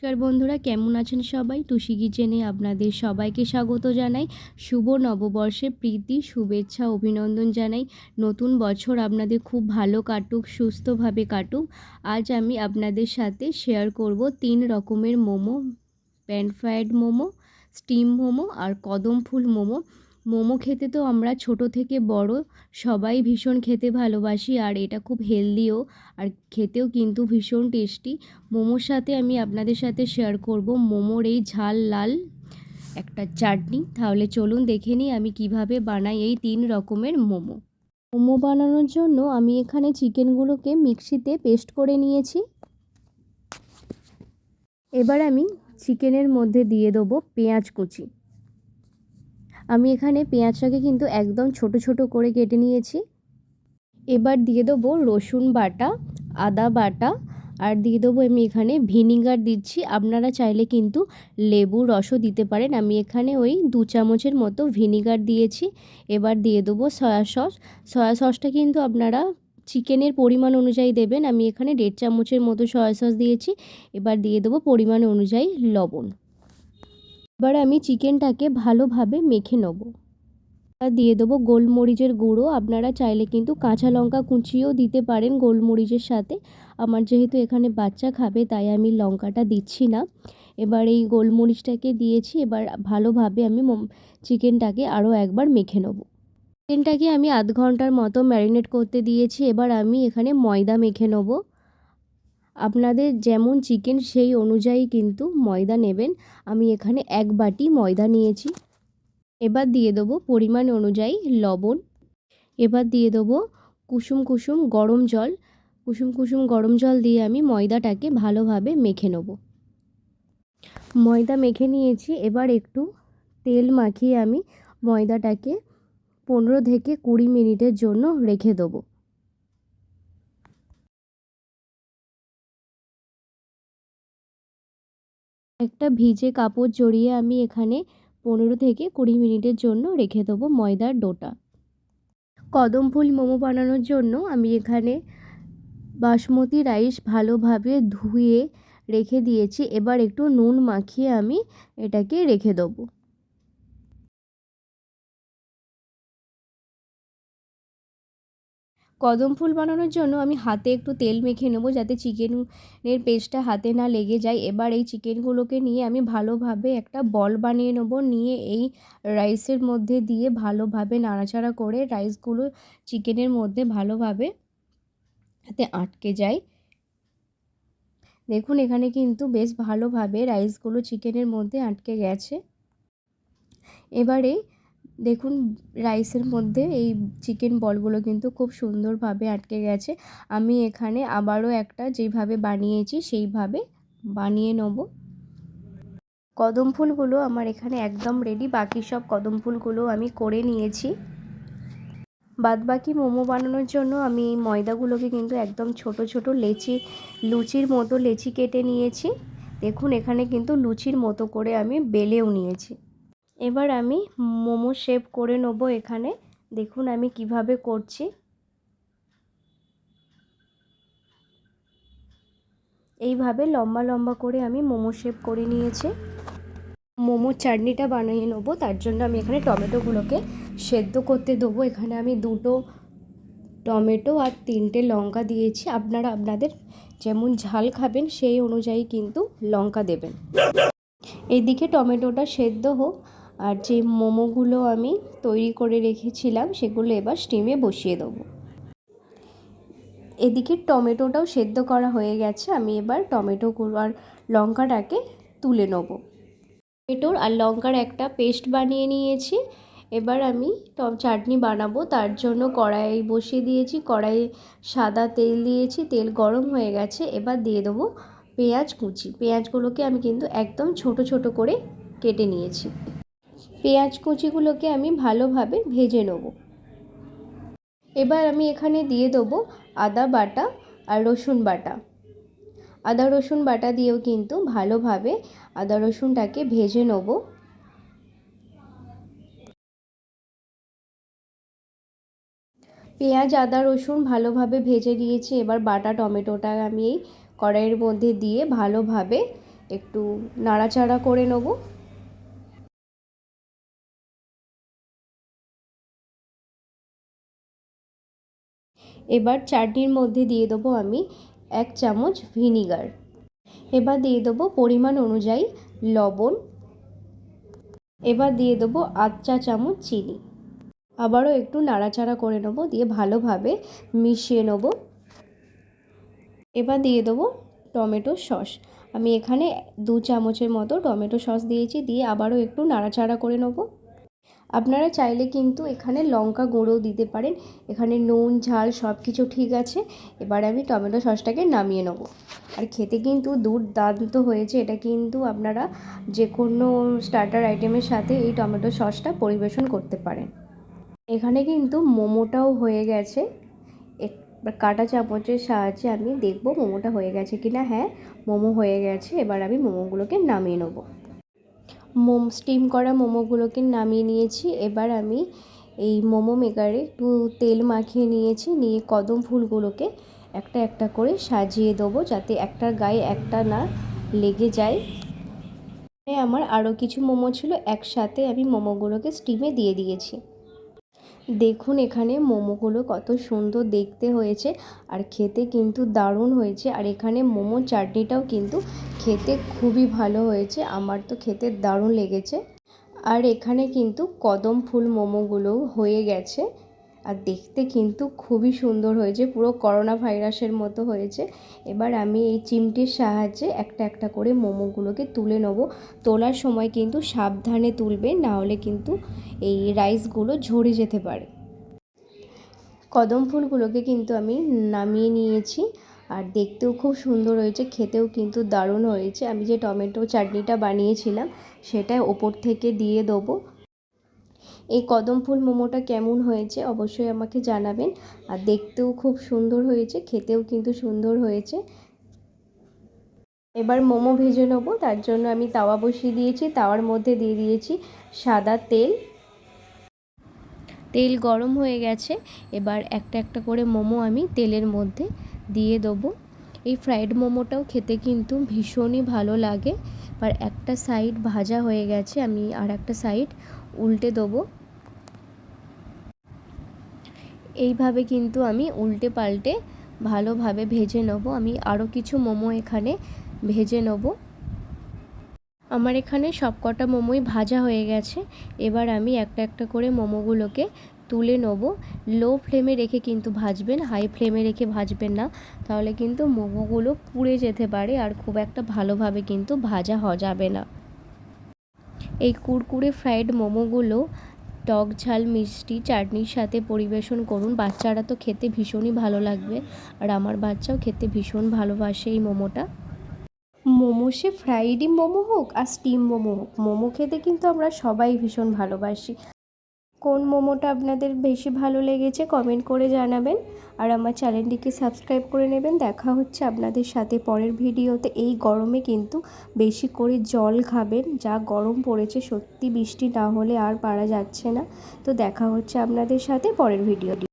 নমস্কার বন্ধুরা, কেমন আছেন সবাই? টুসি কিচেনে আপনাদের সবাইকে স্বাগত জানাই। শুভ নববর্ষের প্রীতি, শুভেচ্ছা, অভিনন্দন জানাই। নতুন বছর আপনাদের খুব ভালো কাটুক, সুস্থভাবে কাটুক। আজ আমি আপনাদের সাথে শেয়ার করব 3 রকমের momo, pan fried momo, steam momo আর কদম ফুল মোমো। মোমো খেতে তো আমরা ছোট থেকে বড় সবাই ভীষণ খেতে ভালোবাসি, আর এটা খুব হেলদিও, আর খেতেও কিন্তু ভীষণ টেস্টি। মোমোর সাথে আমি আপনাদের সাথে শেয়ার করব মোমোর এই ঝাল লাল একটা চাটনি। তাহলে চলুন দেখে নিই আমি কিভাবে বানাই এই 3 রকমের মোমো। মোমো বানানোর জন্য আমি এখানে চিকেনগুলোকে মিক্সিতে পেস্ট করে নিয়েছি। এবার আমি চিকেনের মধ্যে দিয়ে দেবো পেঁয়াজ কুচি। আমি এখানে পেঁয়াজটাকে কিন্তু একদম ছোট ছোট করে কেটে নিয়েছি। এবার দিয়ে দেবো রসুন বাটা, আদা বাটা, আর দিয়ে দেবো আমি এখানে ভিনিগার দিচ্ছি। আপনারা চাইলে কিন্তু লেবুর রসও দিতে পারেন। আমি এখানে ওই 2 চামচের মতো ভিনিগার দিয়েছি। এবার দিয়ে দেবো সয়া সস। সয়া সসটা কিন্তু আপনারা চিকেনের পরিমাণ অনুযায়ী দেবেন। আমি এখানে 1.5 চামচের মতো সয়া সস দিয়েছি। এবার দিয়ে দেবো পরিমাণ অনুযায়ী লবণ। এবার আমি চিকেনটাকে ভালোভাবে মেখে নেব। দিয়ে দেবো গোলমরিচের গুঁড়ো। আপনারা চাইলে কিন্তু কাঁচা লঙ্কা কুচিও দিতে পারেন গোলমরিচের সাথে। আমার যেহেতু এখানে বাচ্চা খাবে তাই আমি লঙ্কাটা দিচ্ছি না। এবার এই গোলমরিচটাকে দিয়েছি। এবার ভালোভাবে আমি চিকেনটাকে আরও একবার মেখে নেব। চিকেনটাকে আমি আধ ঘন্টার মতো ম্যারিনেট করতে দিয়েছি। এবার আমি এখানে ময়দা মেখে নেব। আপনাদের যেমন চিকেন সেই অনুযায়ী কিন্তু ময়দা নেবেন। আমি এখানে 1 বাটি ময়দা নিয়েছি। এবার দিয়ে দেবো পরিমাণ অনুযায়ী লবণ। এবার দিয়ে দেবো কুসুম কুসুম গরম জল। কুসুম কুসুম গরম জল দিয়ে আমি ময়দাটাকে ভালোভাবে মেখে নেব। ময়দা মেখে নিয়েছি। এবার একটু তেল মাখিয়ে আমি ময়দাটাকে 15 থেকে 20 মিনিটের জন্য রেখে দেবো। একটা ভিজে কাপড় জড়িয়ে আমি এখানে 15 থেকে 20 মিনিটের জন্য রেখে দেবো ময়দার ডোটা। কদম ফুল মোমো বানানোর জন্য আমি এখানে বাসমতি রাইস ভালোভাবে ধুয়ে রেখে দিয়েছি। এবার একটু নুন মাখিয়ে আমি এটাকে রেখে দেবো। কদম ফুল বানানোর জন্য আমি হাতে একটু তেল মেখে নেবো যাতে চিকেনের পেস্টটা হাতে না লেগে যায়। এবার এই চিকেনগুলোকে নিয়ে আমি ভালোভাবে একটা বল বানিয়ে নেবো। নিয়ে এই রাইসের মধ্যে দিয়ে ভালোভাবে নাড়াচাড়া করে রাইসগুলো চিকেনের মধ্যে ভালোভাবে যাতে আটকে যায়। দেখুন এখানে কিন্তু বেশ ভালোভাবে রাইসগুলো চিকেনের মধ্যে আটকে গেছে। এবারে দেখুন রাইসের মধ্যে এই চিকেন বলগুলো কিন্তু খুব সুন্দরভাবে আটকে গেছে। আমি এখানে আবারও একটা যেভাবে বানিয়েছি সেইভাবে বানিয়ে নেব। কদম ফুলগুলো আমার এখানে একদম রেডি। বাকি সব কদম ফুলগুলো আমি করে নিয়েছি। বাদবাকি মোমো বানানোর জন্য আমি এই ময়দাগুলোকে কিন্তু একদম ছোট ছোট লুচির মতো লেচি কেটে নিয়েছি। দেখুন এখানে কিন্তু লুচির মতো করে আমি বেলেও নিয়েছি। এবার আমি মোমো শেপ করে নেব। এখানে দেখুন আমি কিভাবে করছি। এইভাবে লম্বা লম্বা করে আমি মোমো শেপ করে নিয়েছি। মোমোর চাটনিটা বানিয়ে নেব। তার জন্য আমি এখানে টমেটোগুলোকে সেদ্ধ করতে দেবো। এখানে আমি 2টো টমেটো আর 3টে লঙ্কা দিয়েছি। আপনারা আপনাদের যেমন ঝাল খাবেন সেই অনুযায়ী কিন্তু লঙ্কা দেবেন। এইদিকে টমেটোটা সেদ্ধ হোক, আর যে মোমোগুলো আমি তৈরি করে রেখেছিলাম সেগুলো এবার স্টিমে বসিয়ে দেবো। এদিকে টমেটোটাও সেদ্ধ করা হয়ে গেছে। আমি এবার টমেটোগুলো আর লঙ্কাটাকে তুলে নেব। টমেটোর আর লঙ্কার একটা পেস্ট বানিয়ে নিয়েছি। এবার আমি চাটনি বানাবো। তার জন্য কড়াই বসিয়ে দিয়েছি। কড়াইয়ে সাদা তেল দিয়েছি। তেল গরম হয়ে গেছে। এবার দিয়ে দেবো পেঁয়াজ কুচি। পেঁয়াজগুলোকে আমি কিন্তু একদম ছোট ছোট করে কেটে নিয়েছি। পেঁয়াজ কুচিগুলোকে আমি ভালোভাবে ভেজে নেব। এবার আমি এখানে দিয়ে দেবো আদা বাটা আর রসুন বাটা। আদা রসুন বাটা দিয়েও কিন্তু ভালোভাবে আদা রসুনটাকে ভেজে নেব। পেঁয়াজ আদা রসুন ভালোভাবে ভেজে নিয়েছি। এবার বাটা টমেটোটা আমি এই কড়াইয়ের মধ্যে দিয়ে ভালোভাবে একটু নাড়াচাড়া করে নেব। এবার চাটনির মধ্যে দিয়ে দেবো আমি 1 চামচ ভিনিগার। এবার দিয়ে দেবো পরিমাণ অনুযায়ী লবণ। এবার দিয়ে দেবো 1/2 চা চামচ চিনি। আবারও একটু নাড়াচাড়া করে নেব, দিয়ে ভালোভাবে মিশিয়ে নেব। এবার দিয়ে দেবো টমেটো সস। আমি এখানে 2 চামচের মতো টমেটো সস দিয়েছি, দিয়ে আবারও একটু নাড়াচাড়া করে নেব। আপনারা চাইলে কিন্তু এখানে লঙ্কা গুঁড়োও দিতে পারেন। এখানে নুন ঝাল সব কিছু ঠিক আছে। এবার আমি টমেটো সসটাকে নামিয়ে নেব। আর খেতে কিন্তু দুর্দান্ত হয়েছে। এটা কিন্তু আপনারা যে কোনো স্টার্টার আইটেমের সাথে এই টমেটো সসটা পরিবেশন করতে পারেন। এখানে কিন্তু মোমোটাও হয়ে গেছে। এবার কাঁটা চামচের সাহায্যে আমি দেখব মোমোটা হয়ে গেছে কিনা। হ্যাঁ, মোমো হয়ে গেছে। এবার আমি মোমোগুলোকে নামিয়ে নেব। স্টিম করা মোমোগুলোকে নামিয়ে নিয়েছি। এবার আমি এই মোমো মেকারে একটু তেল মাখিয়ে নিয়েছি, নিয়ে কদম ফুলগুলোকে একটা একটা করে সাজিয়ে দেবো, যাতে একটার গায়ে একটা না লেগে যায়। আমার আরও কিছু মোমো ছিল, একসাথে আমি মোমোগুলোকে স্টিমে দিয়ে দিয়েছি। দেখুন এখানে মোমোগুলো কত সুন্দর দেখতে হয়েছে, আর খেতে কিন্তু দারুণ হয়েছে। আর এখানে মোমো চাটনিটাও কিন্তু খেতে খুবই ভালো হয়েছে, আমার তো খেতে দারুণ লেগেছে। আর এখানে কিন্তু কদম ফুল মোমোগুলোও হয়ে গেছে, আর দেখতে কিন্তু খুবই সুন্দর হয়েছে, পুরো করোনা ভাইরাসের মতো হয়েছে। এবার আমি এই চিমটির সাহায্যে একটা একটা করে মোমোগুলোকে তুলে নেব। তোলার সময় কিন্তু সাবধানে তুলবেন, নাহলে কিন্তু এই রাইসগুলো ঝরে যেতে পারে। কদম ফুলগুলোকে কিন্তু আমি নামিয়ে নিয়েছি, আর দেখতেও খুব সুন্দর হয়েছে, খেতেও কিন্তু দারুণ হয়েছে। আমি যে টমেটো চাটনিটা বানিয়েছিলাম সেটা ওপর থেকে দিয়ে দেবো। এই কদম ফুল মোমোটা কেমন হয়েছে অবশ্যই আমাকে জানাবেন। আর দেখতেও খুব সুন্দর হয়েছে, খেতেও কিন্তু সুন্দর হয়েছে। এবার মোমো ভেজে নেব, তার জন্য আমি তাওয়া বসিয়ে দিয়েছি। তাওয়ার মধ্যে দিয়ে দিয়েছি সাদা তেল। তেল গরম হয়ে গেছে। এবার একটা একটা করে মোমো আমি তেলের মধ্যে দিয়ে দেবো। এই ফ্রাইড মোমোটাও খেতে কিন্তু ভীষণই ভালো লাগে। আর একটা সাইড ভাজা হয়ে গেছে, আমি আর একটা সাইড উল্টে দেবো। এইভাবে কিন্তু আমি উল্টে পাল্টে ভালোভাবে ভেজে নেব। আমি আরও কিছু মোমো এখানে ভেজে নেব। আমার এখানে সবকটা মোমোই ভাজা হয়ে গেছে। এবার আমি একটা একটা করে মোমোগুলোকে তুলে নেব। লো ফ্লেমে রেখে কিন্তু ভাজবেন, হাই ফ্লেমে রেখে ভাজবেন না, তাহলে কিন্তু মোমোগুলো পুড়ে যেতে পারে, আর খুব একটা ভালোভাবে কিন্তু ভাজা যাবে না। এই কুরকুরে ফ্রাইড মোমোগুলো টক ঝাল মিষ্টি চাটনির সাথে পরিবেশন করুন। বাচ্চারা তো খেতে ভীষণই ভালো লাগবে, আর আমার বাচ্চাও খেতে ভীষণ ভালোবাসে এই মোমোটা। মোমো সে ফ্রাইডই মোমো হোক আর স্টিম মোমো হোক, মোমো খেতে কিন্তু আমরা সবাই ভীষণ ভালোবাসি। কোন মোমোটা আপনাদের বেশি ভালো লেগেছে কমেন্ট করে জানাবেন, আর আমার চ্যানেলটিকে সাবস্ক্রাইব করে নেবেন। দেখা হচ্ছে আপনাদের সাথে পরের ভিডিওতে। এই গরমে কিন্তু বেশি করে জল খাবেন, যা গরম পড়েছে সত্যি, বৃষ্টি না হলে আর পারা যাচ্ছে না। তো দেখা হচ্ছে আপনাদের সাথে পরের ভিডিওটি।